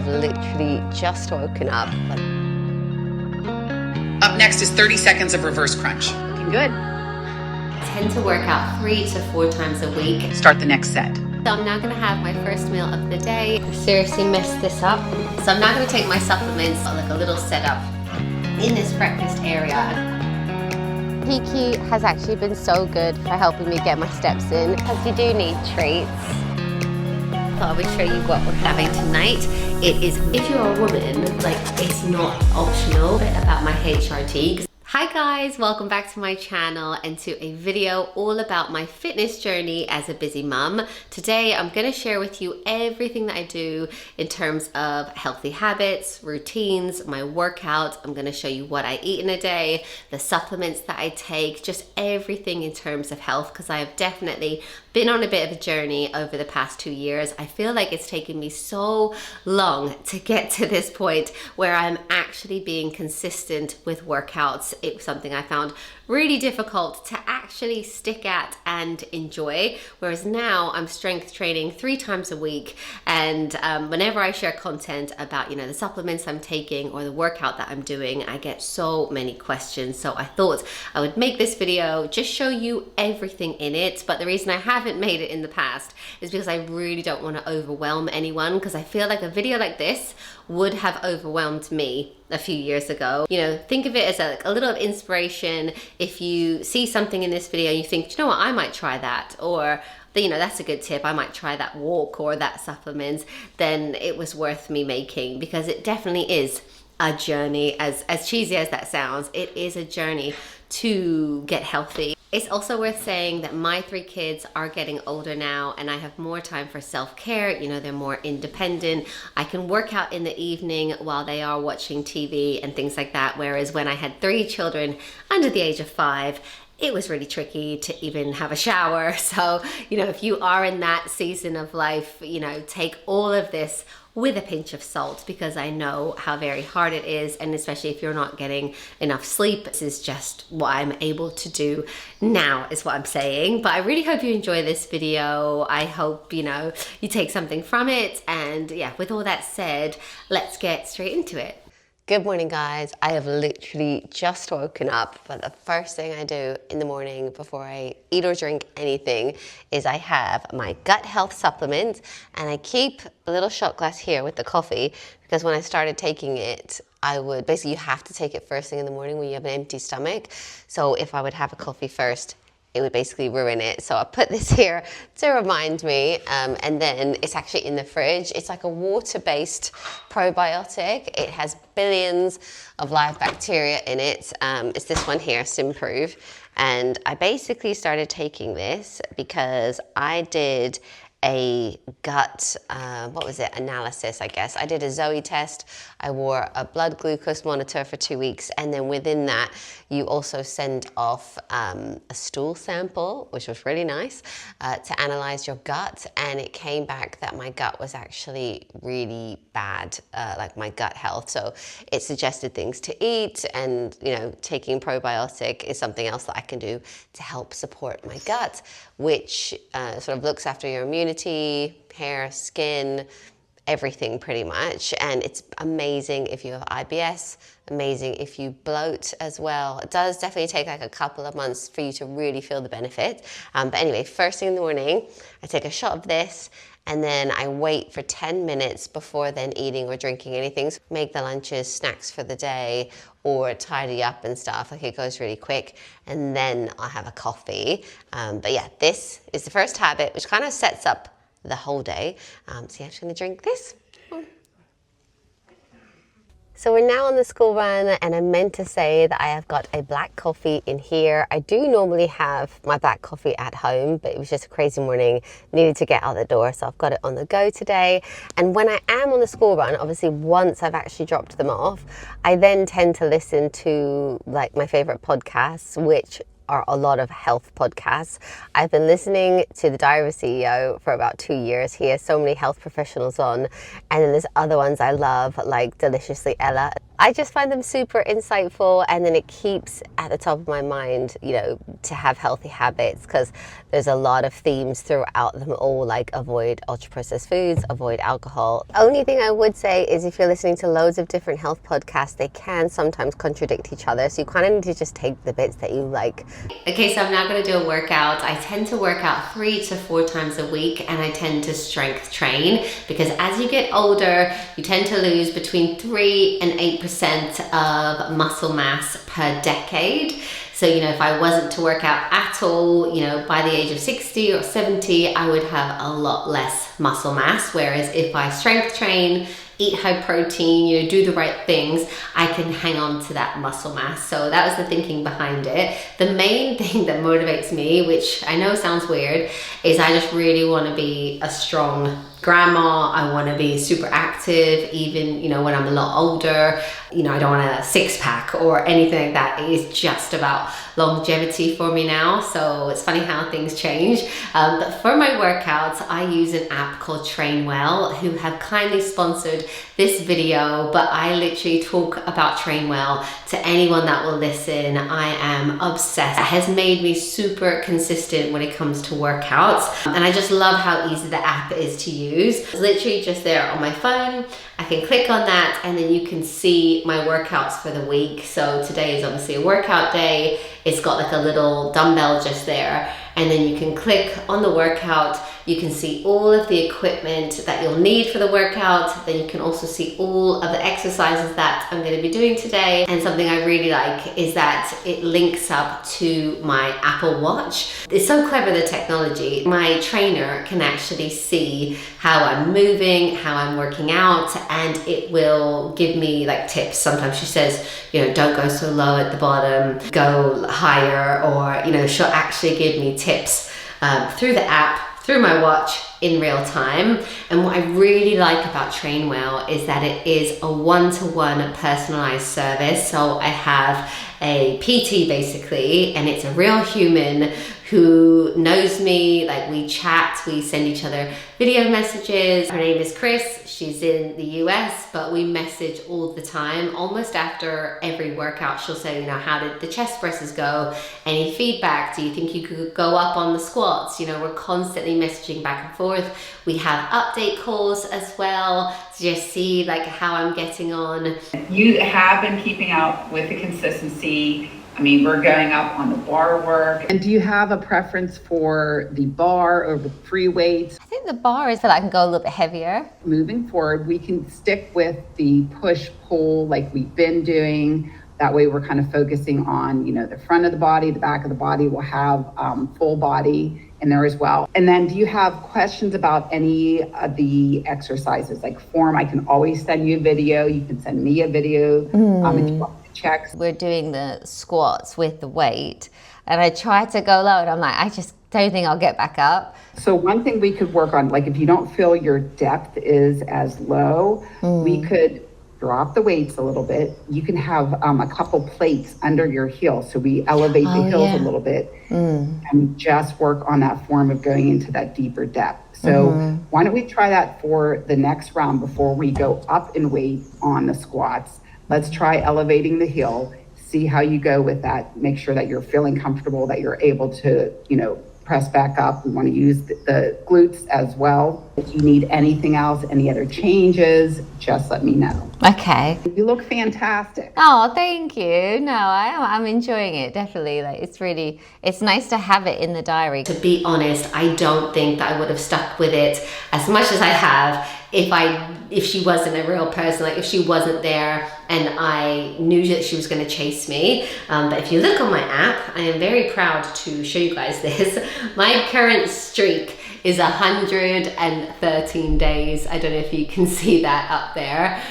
have literally just woken up. Up next is 30 seconds of reverse crunch. Looking good. I tend to work out 3 to 4 times a week. Start the next set. So I'm now gonna have my first meal of the day. I seriously messed this up. So I'm now gonna take my supplements, like a little setup in this breakfast area. Kiki has actually been so good for helping me get my steps in, because you do need treats. I would show you what we're having tonight. It is, if you're a woman, like, it's not optional. About my HRT. Hi guys, welcome back to my channel and to a video all about my fitness journey as a busy mum. Today I'm going to share with you everything that I do in terms of healthy habits, routines, my workout. I'm going to show you what I eat in a day, the supplements that I take, just everything in terms of health, because I have definitely been on a bit of a journey over the past 2 years. I feel like it's taken me so long to get to this point where I'm actually being consistent with workouts. It was something I found really difficult to actually stick at and enjoy, whereas now I'm strength training 3 times a week, and whenever I share content about, you know, the supplements I'm taking or the workout that I'm doing, I get so many questions. So I thought I would make this video, just show you everything in it. But the reason I haven't made it in the past is because I really don't want to overwhelm anyone, because I feel like a video like this would have overwhelmed me a few years ago. You know, think of it as a little inspiration. If you see something in this video and you think, you know what, I might try that, or you know, that's a good tip, I might try that walk or that supplement, then it was worth me making, because it definitely is a journey. As cheesy as that sounds, it is a journey to get healthy. It's also worth saying that my 3 kids are getting older now, and I have more time for self-care. You know, they're more independent. I can work out in the evening while they are watching TV and things like that. Whereas when I had 3 children under the age of 5, it was really tricky to even have a shower. So, you know, if you are in that season of life, you know, take all of this with a pinch of salt, because I know how very hard it is, and especially if you're not getting enough sleep. This is just what I'm able to do now, is what I'm saying. But I really hope you enjoy this video. I hope, you know, you take something from it. And yeah, with all that said, let's get straight into it. Good morning, guys. I have literally just woken up, but the first thing I do in the morning before I eat or drink anything is I have my gut health supplement, and I keep a little shot glass here with the coffee, because when I started taking it, I would basically, you have to take it first thing in the morning when you have an empty stomach. So if I would have a coffee first, it would basically ruin it. So I put this here to remind me, and then it's actually in the fridge. It's like a water-based probiotic. It has billions of live bacteria in it. It's this one here, Simprove. And I basically started taking this because I did a gut, analysis, I guess. I did a Zoe test. I wore a blood glucose monitor for 2 weeks. And then within that, you also send off a stool sample, which was really nice, to analyze your gut. And it came back that my gut was actually really bad, like my gut health. So it suggested things to eat, and, you know, taking probiotic is something else that I can do to help support my gut, which sort of looks after your immunity, hair, skin, everything pretty much. And it's amazing if you have IBS, amazing if you bloat as well. It does definitely take like a couple of months for you to really feel the benefit. But anyway, first thing in the morning, I take a shot of this, and then I wait for 10 minutes before then eating or drinking anything. So make the lunches, snacks for the day, or tidy up and stuff. Like, it goes really quick, and then I'll have a coffee. But yeah, this is the first habit, which kind of sets up the whole day. So yeah, I'm just gonna drink this. So we're now on the school run, and I meant to say that I have got a black coffee in here. I do normally have my black coffee at home, but it was just a crazy morning, needed to get out the door, so I've got it on the go today. And when I am on the school run, obviously once I've actually dropped them off, I then tend to listen to like my favorite podcasts, which are a lot of health podcasts. I've been listening to The Diary of a CEO for about 2 years. He has so many health professionals on. And then there's other ones I love, like Deliciously Ella. I just find them super insightful, and then it keeps at the top of my mind, you know, to have healthy habits, because there's a lot of themes throughout them all, like avoid ultra processed foods, avoid alcohol. Only thing I would say is if you're listening to loads of different health podcasts, they can sometimes contradict each other. So you kind of need to just take the bits that you like. Okay, so I'm now going to do a workout. I tend to work out 3 to 4 times a week, and I tend to strength train because as you get older, you tend to lose between 3 and 8% of muscle mass per decade. So, you know, if I wasn't to work out at all, you know, by the age of 60 or 70, I would have a lot less muscle mass. Whereas if I strength train, eat high protein, you know, do the right things, I can hang on to that muscle mass. So that was the thinking behind it. The main thing that motivates me, which I know sounds weird, is I just really want to be a strong grandma. I want to be super active, even, you know, when I'm a lot older. You know, I don't want a six-pack or anything like that. It is just about longevity for me now. So it's funny how things change. But for my workouts, I use an app called Trainwell, who have kindly sponsored this video, but I literally talk about Trainwell to anyone that will listen. I am obsessed. It has made me super consistent when it comes to workouts. And I just love how easy the app is to use. It's literally just there on my phone. I can click on that and then you can see my workouts for the week. So today is obviously a workout day. It's got like a little dumbbell just there. And then you can click on the workout. You can see all of the equipment that you'll need for the workout. Then you can also see all of the exercises that I'm going to be doing today. And something I really like is that it links up to my Apple Watch. It's so clever, the technology. My trainer can actually see how I'm moving, how I'm working out, and it will give me like tips. Sometimes she says, you know, don't go so low at the bottom, go higher, or, you know, she'll actually give me tips through the app, through my watch, in real time. And what I really like about Trainwell is that it is a one-to-one personalized service. So I have a PT basically, and it's a real human who knows me. Like, we chat, we send each other video messages. Her name is Chris. She's in the US, but we message all the time. Almost after every workout, she'll say, you know, how did the chest presses go? Any feedback? Do you think you could go up on the squats? You know, we're constantly messaging back and forth. We have update calls as well to just see like how I'm getting on. You have been keeping up with the consistency. I mean, we're going up on the bar work. And do you have a preference for the bar over free weights? I think the bar is that I can go a little bit heavier. Moving forward, we can stick with the push-pull like we've been doing. That way we're kind of focusing on, you know, the front of the body, the back of the body will have full body in there as well. And then do you have questions about any of the exercises like form? I can always send you a video. You can send me a video if you want to check. We're doing the squats with the weight, and I try to go low, and I'm like, I just don't think I'll get back up. So one thing we could work on, like if you don't feel your depth is as low, we could drop the weights a little bit. You can have a couple plates under your heel. So we elevate the heels a little bit and just work on that form of going into that deeper depth. So why don't we try that for the next round before we go up in weight on the squats? Let's try elevating the heel, see how you go with that. Make sure that you're feeling comfortable, that you're able to, you know, press back up. We want to use the glutes as well. If you need anything else, any other changes, just let me know. Okay. You look fantastic. Oh, thank you. No, I'm enjoying it, definitely. Like, it's nice to have it in the diary. To be honest, I don't think that I would have stuck with it as much as I have if she wasn't a real person, like if she wasn't there and I knew that she was going to chase me. But if you look on my app, I am very proud to show you guys this. My current streak is 113 days. I don't know if you can see that up there.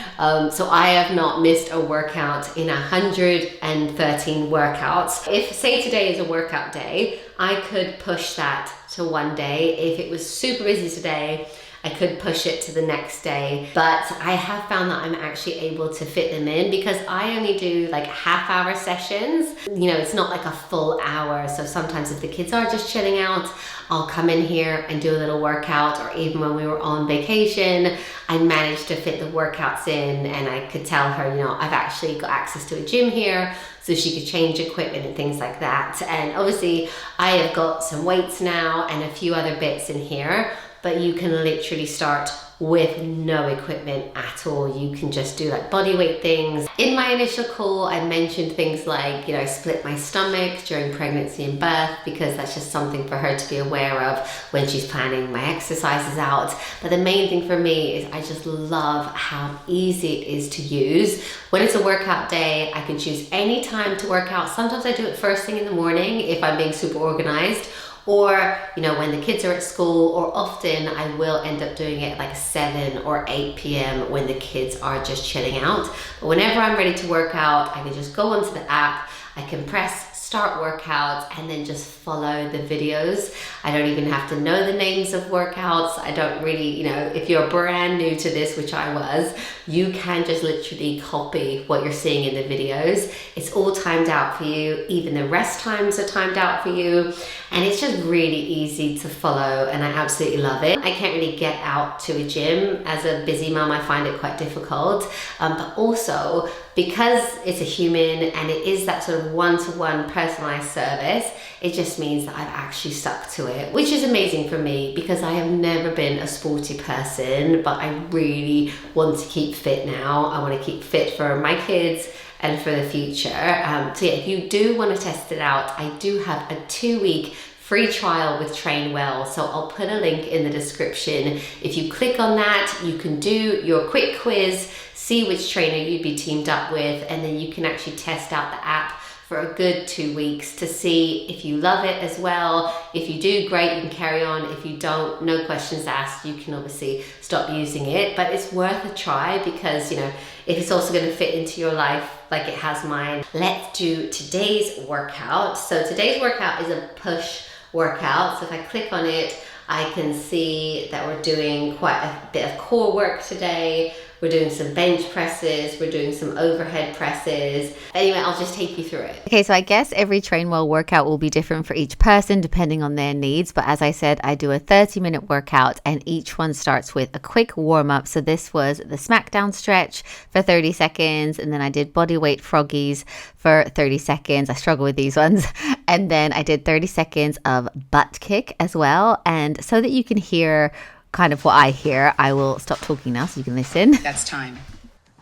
So I have not missed a workout in 113 workouts. If, say, today is a workout day, I could push that to one day. If it was super busy today, I could push it to the next day, but I have found that I'm actually able to fit them in because I only do like half-hour sessions. You know, it's not like a full hour. So sometimes if the kids are just chilling out, I'll come in here and do a little workout, or even when we were on vacation, I managed to fit the workouts in, and I could tell her, you know, I've actually got access to a gym here, so she could change equipment and things like that. And obviously I have got some weights now and a few other bits in here, but you can literally start with no equipment at all. You can just do like body weight things. In my initial call, I mentioned things like, you know, split my stomach during pregnancy and birth, because that's just something for her to be aware of when she's planning my exercises out. But the main thing for me is I just love how easy it is to use. When it's a workout day, I can choose any time to work out. Sometimes I do it first thing in the morning if I'm being super organized, or, you know, when the kids are at school, or often I will end up doing it like 7 or 8 p.m. when the kids are just chilling out. But whenever I'm ready to work out, I can just go onto the app, I can press start workout, and then just follow the videos. I don't even have to know the names of workouts. I don't really, you know, if you're brand new to this, which I was, you can just literally copy what you're seeing in the videos. It's all timed out for you. Even the rest times are timed out for you. And it's just really easy to follow, and I absolutely love it. I can't really get out to a gym. As a busy mum, I find it quite difficult. But also, because it's a human and it is that sort of one-to-one personalized service, it just means that I've actually stuck to it, which is amazing for me because I have never been a sporty person, but I really want to keep fit now. I want to keep fit for my kids and for the future. So yeah, if you do want to test it out, I do have a 2-week free trial with Train Well. So I'll put a link in the description. If you click on that, you can do your quick quiz, see which trainer you'd be teamed up with, and then you can actually test out the app for a good 2 weeks to see if you love it as well. If you do, great, you can carry on. If you don't, no questions asked, you can obviously stop using it. But it's worth a try because, you know, if it's also going to fit into your life like it has mine. Let's do today's workout. So today's workout is a push workout. So if I click on it, I can see that we're doing quite a bit of core work today. We're doing some bench presses, we're doing some overhead presses. Anyway, I'll just take you through it. Okay, so I guess every Train Well workout will be different for each person depending on their needs. But as I said, I do a 30-minute workout and each one starts with a quick warm-up. So this was the smackdown stretch for 30 seconds. And then I did body weight froggies for 30 seconds. I struggle with these ones. And then I did 30 seconds of butt kick as well. And so that you can hear kind of what I hear, I will stop talking now so you can listen. That's time.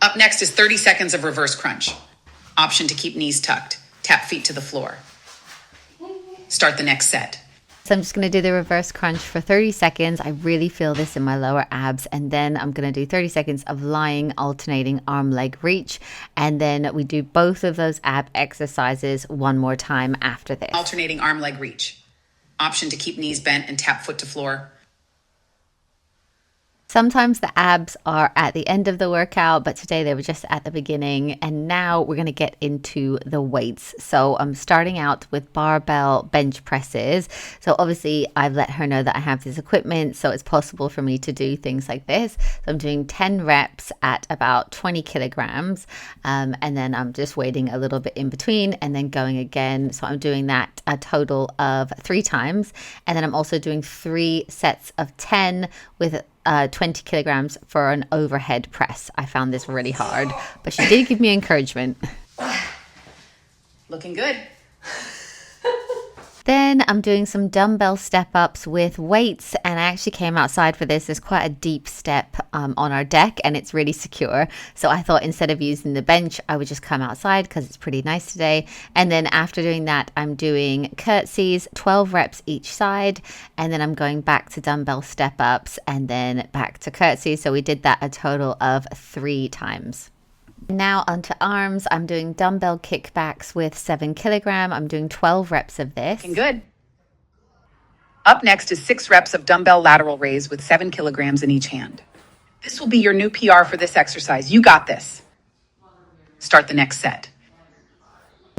Up next is 30 seconds of reverse crunch. Option to keep knees tucked. Tap feet to the floor. Start the next set. So I'm just going to do the reverse crunch for 30 seconds. I really feel this in my lower abs. And then I'm going to do 30 seconds of lying, alternating arm leg reach. And then we do both of those ab exercises one more time after this. Alternating arm leg reach. Option to keep knees bent and tap foot to floor. Sometimes the abs are at the end of the workout, but today they were just at the beginning. And now we're going to get into the weights. So I'm starting out with barbell bench presses. So obviously I've let her know that I have this equipment, so it's possible for me to do things like this. So I'm doing 10 reps at about 20 kilograms. And then I'm just waiting a little bit in between and then going again. So I'm doing that a total of 3 times. And then I'm also doing 3 sets of 10 with 20 kilograms for an overhead press. I found this really hard, but she did give me encouragement. Looking good. Then I'm doing some dumbbell step ups with weights, and I actually came outside for this. There's quite a deep step on our deck and it's really secure. So I thought instead of using the bench, I would just come outside because it's pretty nice today. And then after doing that, I'm doing curtsies, 12 reps each side. And then I'm going back to dumbbell step ups and then back to curtsies. So we did that a total of 3 times. Now onto arms. I'm doing dumbbell kickbacks with 7 kilogram. I'm doing 12 reps of this. Looking good. Up next is 6 reps of dumbbell lateral raise with 7 kilograms in each hand. This will be your new PR for this exercise. You got this. Start the next set.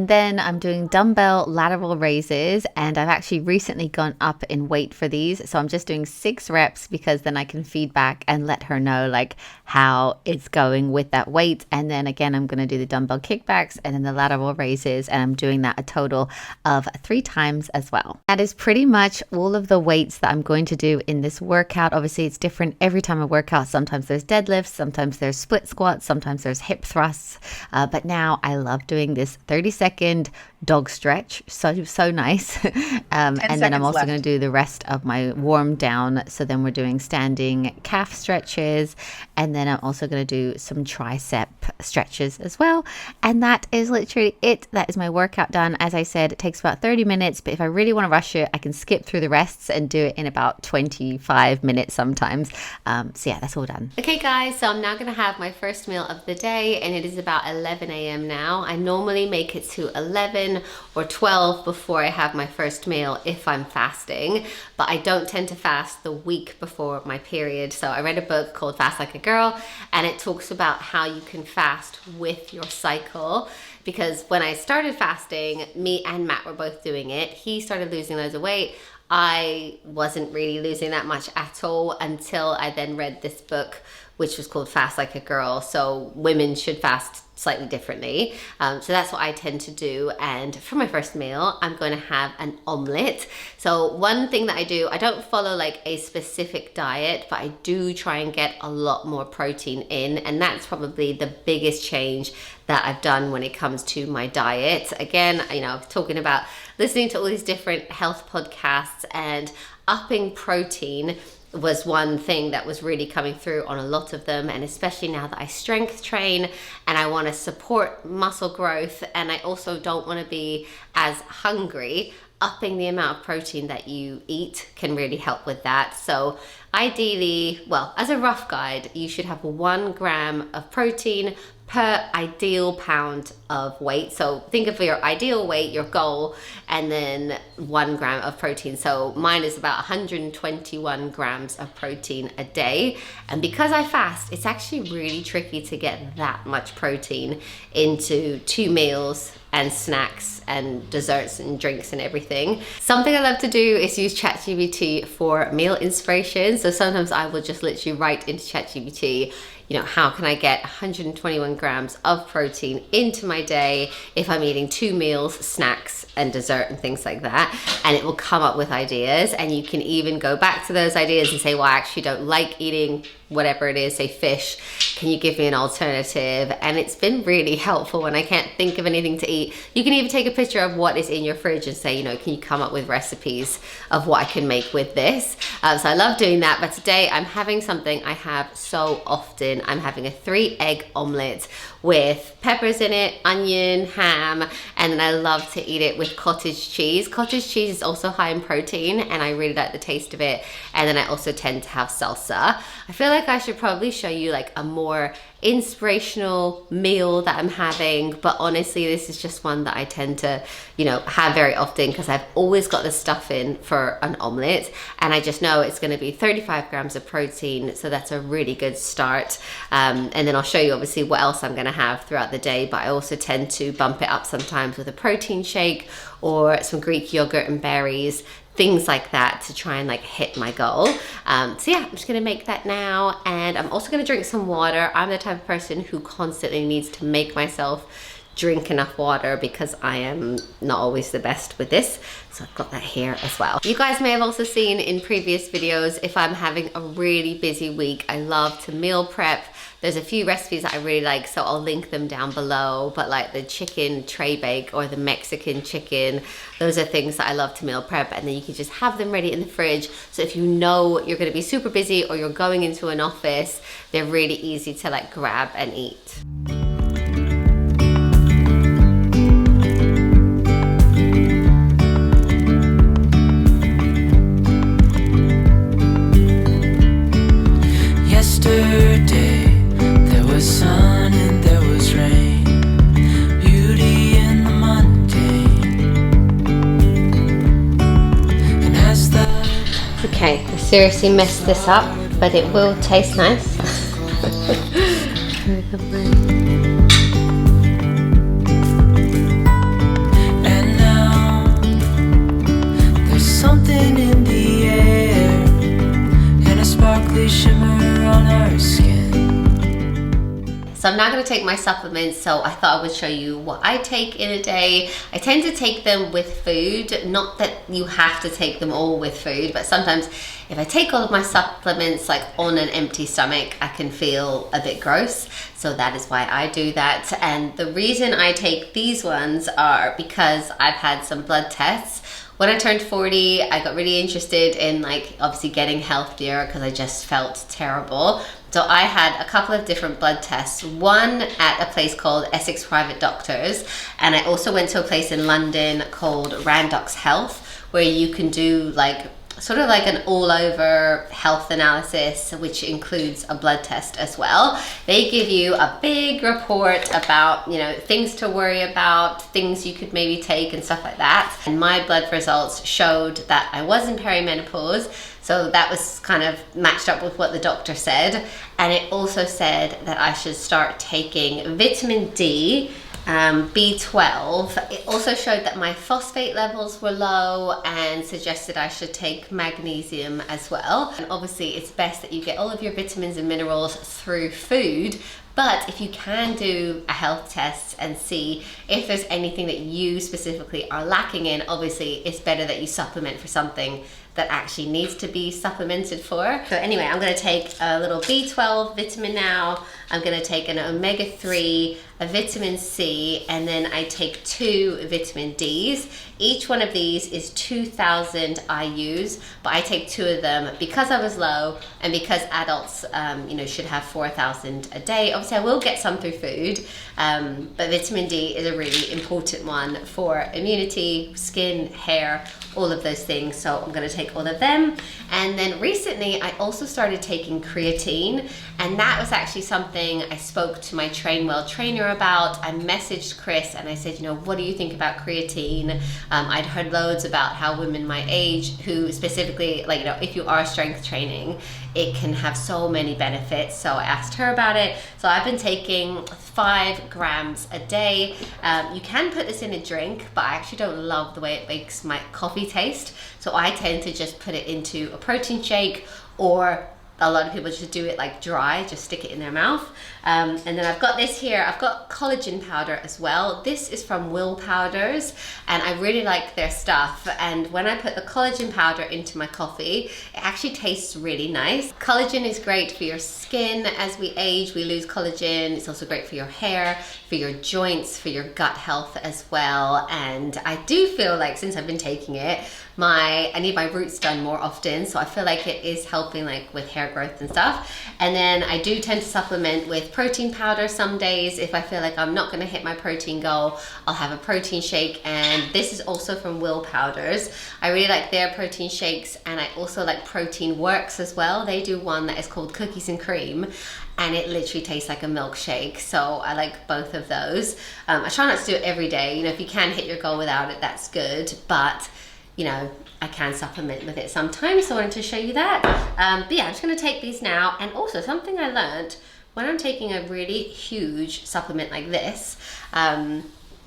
Then I'm doing dumbbell lateral raises, and I've actually recently gone up in weight for these. So I'm just doing 6 reps because then I can feedback and let her know like how it's going with that weight. And then again, I'm going to do the dumbbell kickbacks and then the lateral raises, and I'm doing that a total of 3 times as well. That is pretty much all of the weights that I'm going to do in this workout. Obviously, it's different every time I work out. Sometimes there's deadlifts, sometimes there's split squats, sometimes there's hip thrusts. But now I love doing this 30-second dog stretch, so nice. And then I'm also going to do the rest of my warm down. So then we're doing standing calf stretches, and then I'm also going to do some tricep stretches as well. And that is literally it. That is my workout done. As I said, it takes about 30 minutes, but if I really want to rush it, I can skip through the rests and do it in about 25 minutes sometimes. So yeah, that's all done. Okay guys, so I'm now going to have my first meal of the day, and it is about 11 a.m. now. I normally make it to 11 or 12 before I have my first meal if I'm fasting, but I don't tend to fast the week before my period. So I read a book called Fast Like a Girl, and it talks about how you can fast with your cycle. Because when I started fasting, me and Matt were both doing it. He started losing loads of weight. I wasn't really losing that much at all until I then read this book, which was called Fast Like a Girl. So women should fast slightly differently. So that's what I tend to do. And for my first meal, I'm going to have an omelette. So one thing that I do, I don't follow like a specific diet, but I do try and get a lot more protein in. And that's probably the biggest change that I've done when it comes to my diet. Again, you know, talking about listening to all these different health podcasts, and upping protein was one thing that was really coming through on a lot of them. And especially now that I strength train and I want to support muscle growth, and I also don't want to be as hungry, upping the amount of protein that you eat can really help with that. So ideally, well, as a rough guide, you should have 1 gram of protein per ideal pound of weight. So think of your ideal weight, your goal, and then 1 gram of protein. So mine is about 121 grams of protein a day. And because I fast, it's actually really tricky to get that much protein into 2 meals and snacks and desserts and drinks and everything. Something I love to do is use ChatGPT for meal inspiration. So sometimes I will just literally write into ChatGPT, you know, how can I get 121 grams of protein into my day if I'm eating 2 meals, snacks, and dessert and things like that. And it will come up with ideas, and you can even go back to those ideas and say, well, I actually don't like eating whatever it is, say fish. Can you give me an alternative? And it's been really helpful when I can't think of anything to eat. You can even take a picture of what is in your fridge and say, you know, can you come up with recipes of what I can make with this? So I love doing that. But today I'm having something I have so often. I'm having a 3-egg omelet with peppers in it, onion, ham, and then I love to eat it with cottage cheese. Cottage cheese is also high in protein, and I really like the taste of it. And then I also tend to have salsa. I feel like I should probably show you like a more inspirational meal that I'm having, but honestly this is just one that I tend to, you know, have very often because I've always got the stuff in for an omelette, and I just know it's going to be 35 grams of protein, so that's a really good start. And then I'll show you obviously what else I'm going to have throughout the day, but I also tend to bump it up sometimes with a protein shake or some Greek yogurt and berries, things like that, to try and like hit my goal. So yeah, I'm just gonna make that now, and I'm also gonna drink some water. I'm the type of person who constantly needs to make myself drink enough water because I am not always the best with this. So I've got that here as well. You guys may have also seen in previous videos, if I'm having a really busy week, I love to meal prep. There's a few recipes that I really like, so I'll link them down below, but like the chicken tray bake or the Mexican chicken, those are things that I love to meal prep, and then you can just have them ready in the fridge. So if you know you're gonna be super busy or you're going into an office, they're really easy to like grab and eat. Yesterday there was sun and there was rain, beauty in the mundane. And as the Okay, I seriously messed this up, but it will taste nice. So I'm now going to take my supplements, so I thought I would show you what I take in a day. I tend to take them with food, not that you have to take them all with food, but sometimes if I take all of my supplements like on an empty stomach, I can feel a bit gross. So that is why I do that. And the reason I take these ones are because I've had some blood tests. When I turned 40, I got really interested in like obviously getting healthier because I just felt terrible. So I had a couple of different blood tests, one at a place called Essex Private Doctors, and I also went to a place in London called Randox Health, where you can do like sort of like an all over health analysis, which includes a blood test as well. They give you a big report about, you know, things to worry about, things you could maybe take and stuff like that. And my blood results showed that I was in perimenopause. So that was kind of matched up with what the doctor said. And it also said that I should start taking vitamin D, B12. It also showed that my phosphate levels were low and suggested I should take magnesium as well. And obviously it's best that you get all of your vitamins and minerals through food, but if you can do a health test and see if there's anything that you specifically are lacking in, obviously it's better that you supplement for something that actually needs to be supplemented for. So anyway, I'm gonna take a little B12 vitamin now. I'm gonna take an omega-3, a vitamin C, and then I take 2 vitamin Ds. Each one of these is 2,000 IUs, but I take 2 of them because I was low and because adults you know, should have 4,000 a day. Obviously I will get some through food, but vitamin D is a really important one for immunity, skin, hair, all of those things. So I'm gonna take all of them. And then recently I also started taking creatine, and that was actually something I spoke to my Train Well trainer about. I messaged Chris and I said, you know, what do you think about creatine? I'd heard loads about how women my age who specifically, like, you know, if you are strength training, it can have so many benefits. So I asked her about it. So I've been taking 5 grams a day. You can put this in a drink, but I actually don't love the way it makes my coffee taste. So I tend to just put it into a protein shake, or a lot of people just do it like dry, just stick it in their mouth. And then I've got this here, I've got collagen powder as well. This is from Will Powders, and I really like their stuff. And when I put the collagen powder into my coffee, it actually tastes really nice. Collagen is great for your skin. As we age, we lose collagen. It's also great for your hair, for your joints, for your gut health as well. And I do feel like since I've been taking it, I need my roots done more often, so I feel like it is helping like with hair growth and stuff. And then I do tend to supplement with protein powder some days. If I feel like I'm not going to hit my protein goal, I'll have a protein shake. And this is also from Will Powders. I really like their protein shakes, and I also like Protein Works as well. They do one that is called Cookies and Cream, and it literally tastes like a milkshake. So I like both of those. I try not to do it every day. You know, if you can hit your goal without it, that's good, but you know, I can supplement with it sometimes, so I wanted to show you that. But yeah, I'm just gonna take these now. And also something I learned, when I'm taking a really huge supplement like this,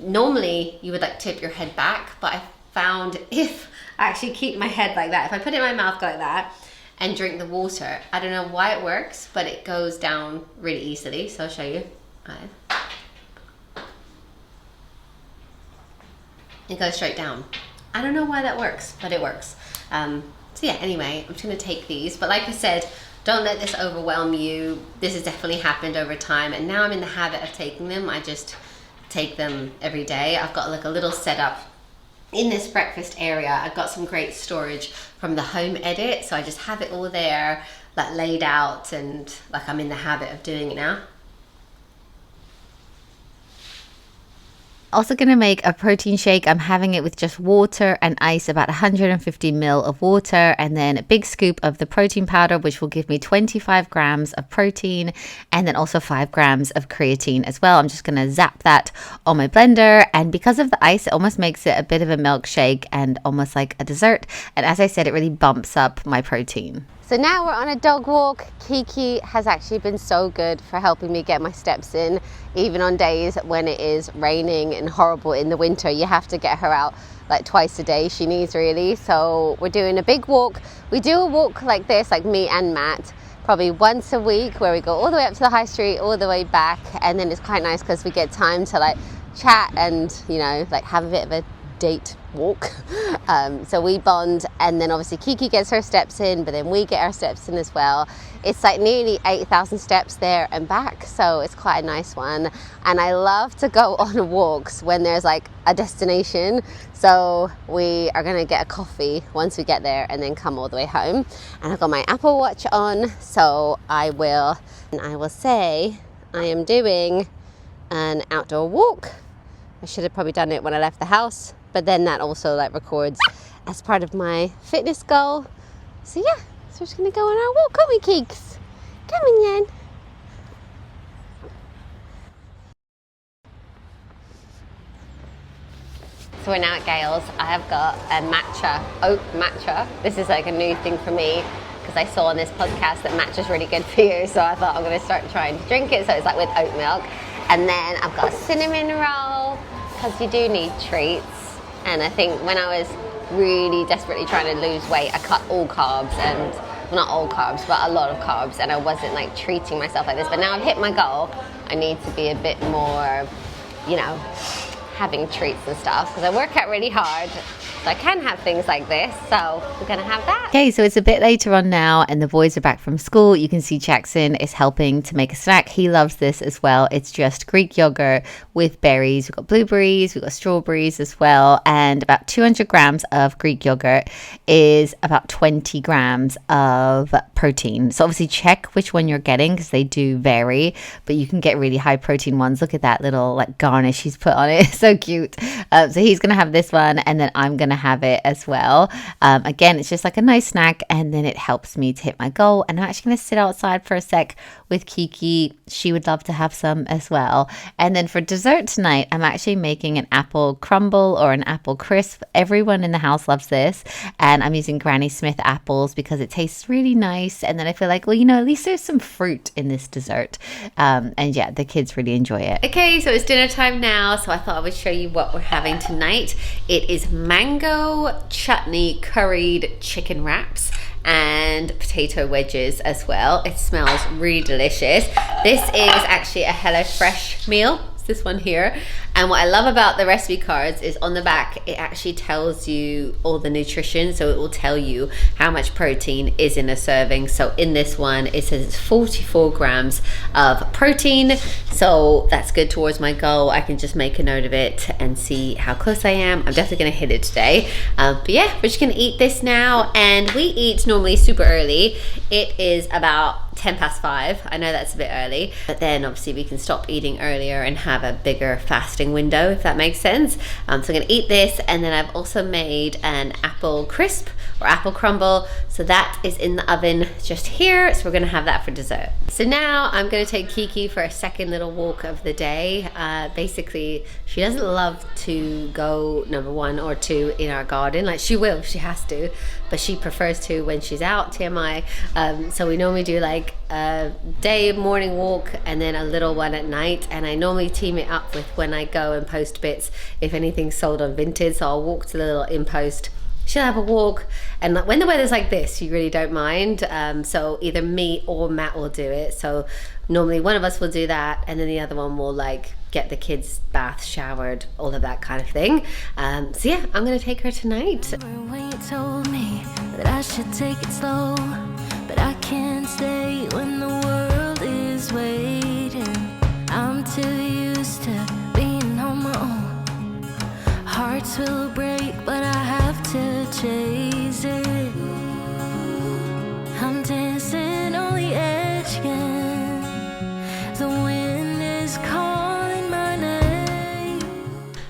normally you would like tip your head back, but I found if I actually keep my head like that, if I put it in my mouth like that and drink the water, I don't know why it works, but it goes down really easily. So I'll show you. It goes straight down. I don't know why that works, but it works. So yeah, anyway, I'm just gonna take these. But like I said, don't let this overwhelm you. This has definitely happened over time, and now I'm in the habit of taking them. I just take them every day. I've got like a little setup in this breakfast area. I've got some great storage from the Home Edit, so I just have it all there, like laid out, and like I'm in the habit of doing it now. Also gonna make a protein shake. I'm having it with just water and ice, about 150 ml of water, and then a big scoop of the protein powder, which will give me 25 grams of protein, and then also 5 grams of creatine as well. I'm just gonna zap that on my blender, and because of the ice, it almost makes it a bit of a milkshake and almost like a dessert. And as I said, it really bumps up my protein. So now we're on a dog walk. Kiki has actually been so good for helping me get my steps in, even on days when it is raining and horrible in the winter. You have to get her out like twice a day, she needs really. So we're doing a big walk. We do a walk like this, like me and Matt, probably once a week, where we go all the way up to the high street, all the way back, and then it's quite nice because we get time to like chat and, you know, like have a bit of a date walk. So we bond, and then obviously Kiki gets her steps in, but then we get our steps in as well. It's like nearly 8,000 steps there and back, so it's quite a nice one. And I love to go on walks when there's like a destination, so we are going to get a coffee once we get there and then come all the way home. And I've got my Apple Watch on, so I will say I am doing an outdoor walk. I should have probably done it when I left the house, but then that also like records as part of my fitness goal. So yeah, so we're just gonna go on our walk, aren't we, Keeks? Come on, then. So we're now at Gale's. I have got a oat matcha. This is like a new thing for me because I saw on this podcast that matcha's really good for you. So I thought I'm gonna start trying to drink it. So it's like with oat milk. And then I've got a cinnamon roll because you do need treats. And I think when I was really desperately trying to lose weight, I cut all carbs, and well, not all carbs, but a lot of carbs, and I wasn't like treating myself like this. But now I've hit my goal, I need to be a bit more, you know, having treats and stuff, because I work out really hard, so I can have things like this. So we're gonna have that. Okay, so it's a bit later on now and the boys are back from school. You can see Jackson is helping to make a snack. He loves this as well. It's just Greek yogurt with berries. We've got blueberries, we've got strawberries as well, and about 200 grams of Greek yogurt is about 20 grams of protein. So obviously check which one you're getting because they do vary, but you can get really high protein ones. Look at that little like garnish he's put on it. So cute. So he's gonna have this one, and then I'm gonna have it as well. Again, it's just like a nice snack, and then it helps me to hit my goal. And I'm actually going to sit outside for a sec with Kiki. She would love to have some as well. And then for dessert tonight, I'm actually making an apple crumble or an apple crisp. Everyone in the house loves this, and I'm using Granny Smith apples because it tastes really nice. And then I feel like, well, you know, at least there's some fruit in this dessert. And yeah, the kids really enjoy it. Okay, so it's dinner time now, so I thought I would show you what we're having tonight. It is mango chutney curried chicken wraps and potato wedges as well. It smells really delicious. This is actually a HelloFresh meal. It's this one here. And what I love about the recipe cards is on the back, it actually tells you all the nutrition. So it will tell you how much protein is in a serving. So in this one, it says it's 44 grams of protein. So that's good towards my goal. I can just make a note of it and see how close I am. I'm definitely gonna hit it today. But yeah, we're just gonna eat this now. And we eat normally super early. It is about 10 past 5. I know that's a bit early, but then obviously we can stop eating earlier and have a bigger fasting window, if that makes sense. So I'm gonna eat this, and then I've also made an apple crisp or apple crumble. So that is in the oven just here. So we're gonna have that for dessert. So now I'm gonna take Kiki for a second little walk of the day. Basically, she doesn't love to go number 1 or 2 in our garden. Like she will, she has to, but she prefers to when she's out, TMI. So we normally do like a day morning walk and then a little one at night, and I normally team it up with when I go and post bits if anything's sold on Vinted. So I'll walk to the little impost, she'll have a walk, and when the weather's like this, you really don't mind. So either me or Matt will do it. So normally one of us will do that, and then the other one will like get the kids bath, showered, all of that kind of thing. So yeah, I'm gonna take her tonight. When you told me that I should take it slow, but I can't stay when the world is waiting. I'm too used to being on my own. Hearts will break, but I have to chase it. I'm dancing on the edge again. The wind is calling my name.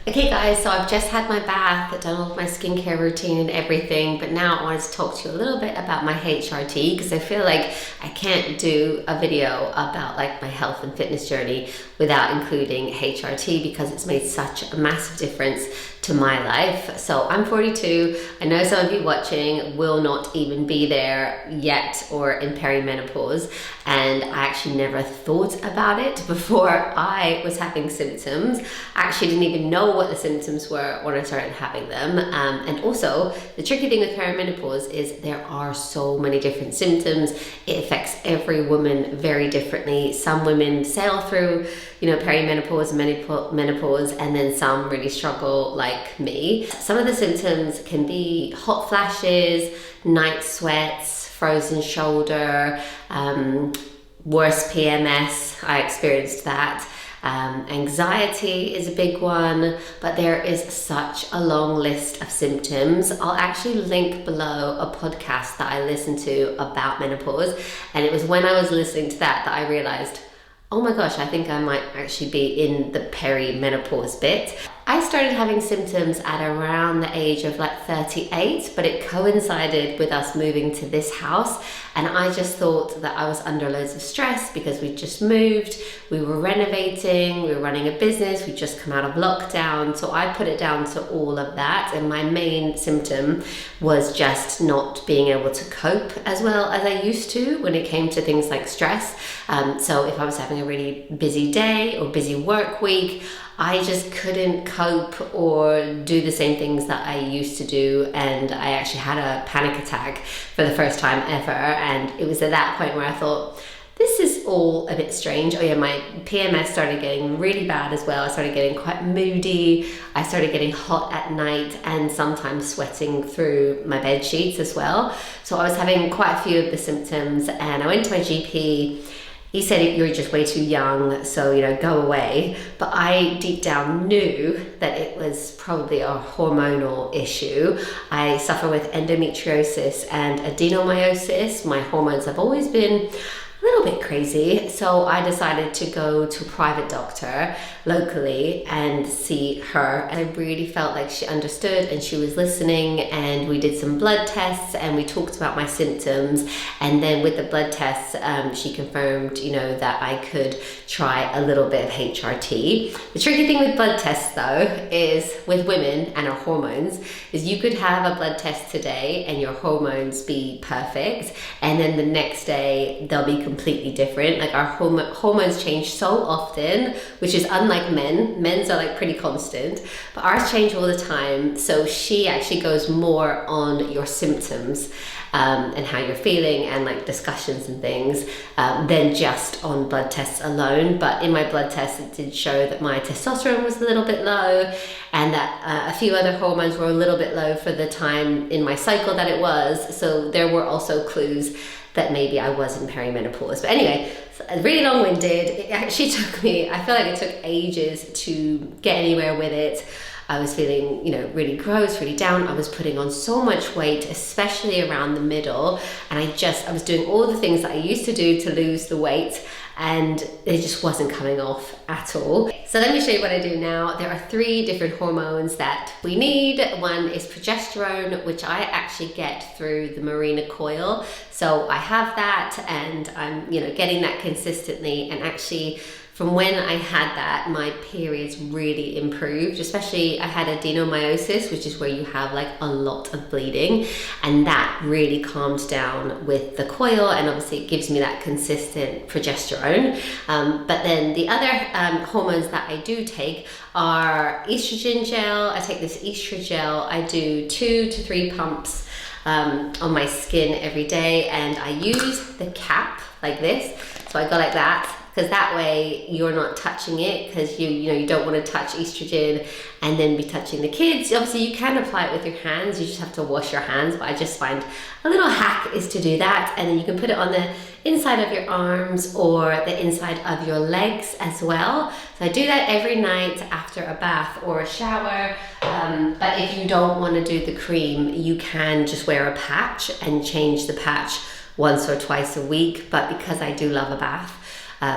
Okay guys, so I've just had my bath, done all of my skincare routine and everything, but now I wanted to talk to you a little bit about my HRT, because I feel like I can't do a video about like my health and fitness journey without including HRT, because it's made such a massive difference to my life. So I'm 42. I know some of you watching will not even be there yet or in perimenopause, and I actually never thought about it before I was having symptoms. I actually didn't even know what what the symptoms were when I started having them. And also, the tricky thing with perimenopause is there are so many different symptoms. It affects every woman very differently. Some women sail through, you know, perimenopause and menopause, and then some really struggle like me. Some of the symptoms can be hot flashes, night sweats, frozen shoulder, worse PMS. I experienced that. Anxiety is a big one, but there is such a long list of symptoms. I'll actually link below a podcast that I listened to about menopause, and it was when I was listening to that I realized, oh my gosh, I think I might actually be in the perimenopause bit. I started having symptoms at around the age of like 38, but it coincided with us moving to this house, and I just thought that I was under loads of stress because we just moved, we were renovating, we were running a business, we'd just come out of lockdown, so I put it down to all of that, and my main symptom was just not being able to cope as well as I used to when it came to things like stress. So if I was having a really busy day or busy work week, I just couldn't cope or do the same things that I used to do, and I actually had a panic attack for the first time ever, and it was at that point where I thought, this is all a bit strange. Oh yeah, my PMS started getting really bad as well. I started getting quite moody, I started getting hot at night, and sometimes sweating through my bed sheets as well. So I was having quite a few of the symptoms, and I went to my GP. He said, you're just way too young, so, you know, go away. But I deep down knew that it was probably a hormonal issue. I suffer with endometriosis and adenomyosis. My hormones have always been a little bit crazy, so I decided to go to a private doctor locally and see her. And I really felt like she understood and she was listening, and we did some blood tests and we talked about my symptoms, and then with the blood tests she confirmed, you know, that I could try a little bit of HRT. The tricky thing with blood tests though is with women and our hormones is you could have a blood test today and your hormones be perfect, and then the next day they'll be completely different. Like our hormones change so often, which is unlike men's are like pretty constant, but ours change all the time. So she actually goes more on your symptoms and how you're feeling and like discussions and things than just on blood tests alone. But in my blood test it did show that my testosterone was a little bit low, and that a few other hormones were a little bit low for the time in my cycle that it was. So there were also clues that maybe I was in perimenopause. But anyway, really long-winded. It actually took me, I feel like it took ages to get anywhere with it. I was feeling, you know, really gross, really down. I was putting on so much weight, especially around the middle. And I was doing all the things that I used to do to lose the weight, and it just wasn't coming off at all. So let me show you what I do now. There are 3 different hormones that we need. One is progesterone, which I actually get through the Mirena coil. So I have that, and I'm, you know, getting that consistently, and actually from when I had that, my periods really improved. Especially I had adenomyosis, which is where you have like a lot of bleeding, and that really calmed down with the coil, and obviously it gives me that consistent progesterone. But then the other hormones that I do take are estrogen gel. I take this estrogen gel. I do 2 to 3 pumps on my skin every day, and I use the cap like this. So I go like that, because that way you're not touching it, because you don't want to touch estrogen and then be touching the kids. Obviously you can apply it with your hands, you just have to wash your hands, but I just find a little hack is to do that, and then you can put it on the inside of your arms or the inside of your legs as well. So I do that every night after a bath or a shower. But if you don't want to do the cream, you can just wear a patch and change the patch once or twice a week. But because I do love a bath,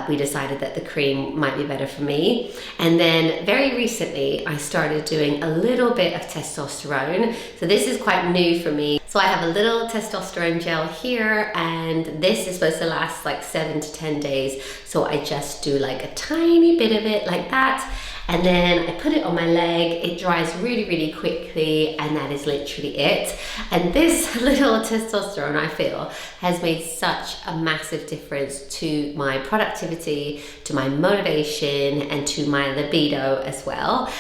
we decided that the cream might be better for me. And then very recently I started doing a little bit of testosterone. So this is quite new for me. So I have a little testosterone gel here, and this is supposed to last like 7 to 10 days. So I just do like a tiny bit of it like that. and then I put it on my leg. It dries really quickly, and that is literally it. And this little testosterone, I feel, has made such a massive difference to my productivity, to my motivation, and to my libido as well,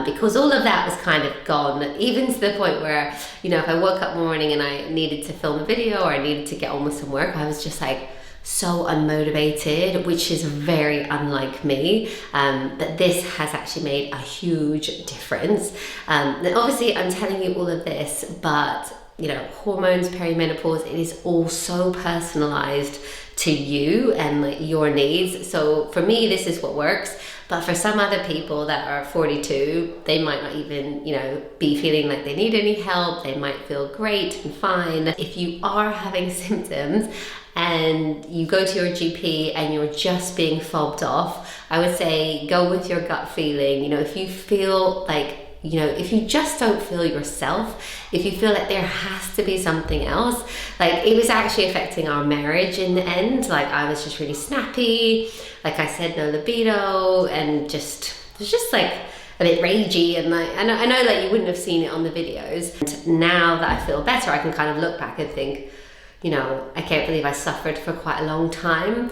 because all of that was kind of gone, even to the point where, you know, if I woke up one morning and I needed to film a video or I needed to get on with some work, I was just like so unmotivated, which is very unlike me. But this has actually made a huge difference. And obviously I'm telling you all of this, but you know, hormones, perimenopause, it is all so personalized to you and like your needs. So for me, this is what works. But for some other people that are 42, they might not even, you know, be feeling like they need any help. They might feel great and fine. If you are having symptoms and you go to your GP and you're just being fobbed off, I would say go with your gut feeling. You know, if you feel like, you know, if you just don't feel yourself, if you feel like there has to be something else, like it was actually affecting our marriage in the end. Like I was just really snappy, like I said, no libido, and just, it was just like a bit ragey. And like, I know like you wouldn't have seen it on the videos. And now that I feel better, I can kind of look back and think, you know, I can't believe I suffered for quite a long time.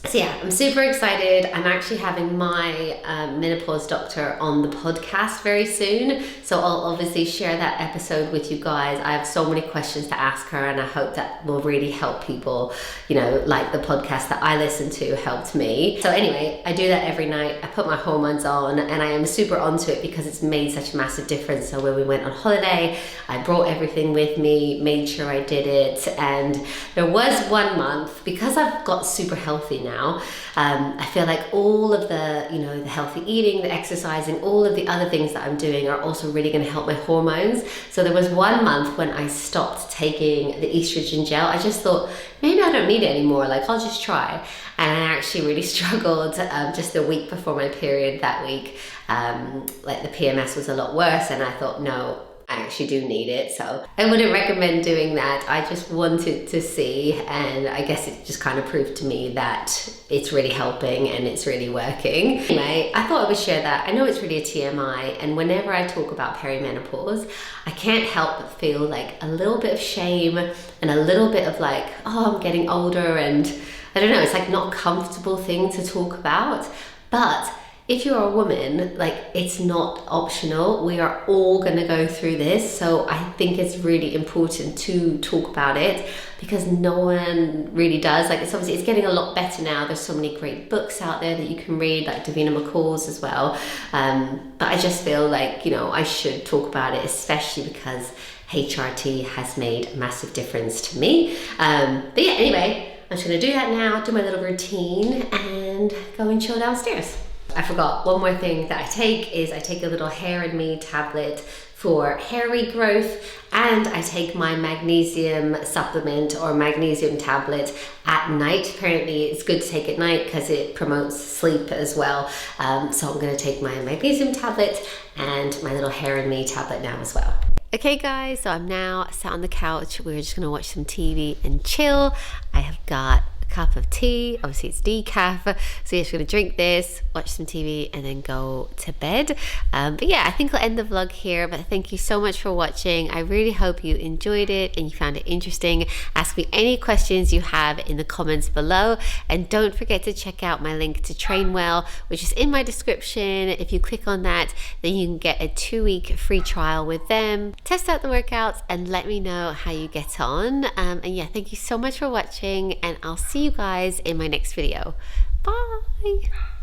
So yeah, I'm super excited. I'm actually having my menopause doctor on the podcast very soon. So I'll obviously share that episode with you guys. I have so many questions to ask her, and I hope that will really help people, you know, like the podcast that I listen to helped me. So anyway, I do that every night. I put my hormones on, and I am super onto it because it's made such a massive difference. So when we went on holiday, I brought everything with me, made sure I did it. And there was 1 month, because I've got super healthy now, I feel like all of the, you know, the healthy eating, the exercising, all of the other things that I'm doing are also really going to help my hormones. So there was 1 month when I stopped taking the estrogen gel. I just thought, maybe I don't need it anymore, like I'll just try. And I actually really struggled just a week before my period that week. Like the PMS was a lot worse, and I thought, no, I actually do need it. So I wouldn't recommend doing that. I just wanted to see, and I guess it just kind of proved to me that it's really helping and it's really working. Anyway, I thought I would share that. I know it's really a TMI, and whenever I talk about perimenopause, I can't help but feel like a little bit of shame and a little bit of like, oh, I'm getting older, and I don't know, it's like not a comfortable thing to talk about. But if you're a woman, like it's not optional. We are all gonna go through this. So I think it's really important to talk about it because no one really does. Like it's obviously, it's getting a lot better now. There's so many great books out there that you can read, like Davina McCall's as well. But I just feel like, you know, I should talk about it, especially because HRT has made a massive difference to me. But yeah, anyway, I'm just gonna do that now, do my little routine and go and chill downstairs. I forgot one more thing that I take is I take a little Hair and Me tablet for hair regrowth, and I take my magnesium supplement or magnesium tablet at night. Apparently it's good to take at night because it promotes sleep as well. So I'm going to take my magnesium tablet and my little Hair and Me tablet now as well. Okay guys, so I'm now sat on the couch. We're just going to watch some TV and chill. I have got cup of tea, obviously it's decaf, so you're just gonna drink this, watch some TV and then go to bed. But yeah, I think I'll end the vlog here, but thank you so much for watching. I really hope you enjoyed it and you found it interesting. Ask me any questions you have in the comments below, and don't forget to check out my link to Train Well, which is in my description. If you click on that, then you can get a 2-week free trial with them, test out the workouts and let me know how you get on. And yeah, thank you so much for watching, and I'll see you guys in my next video. Bye.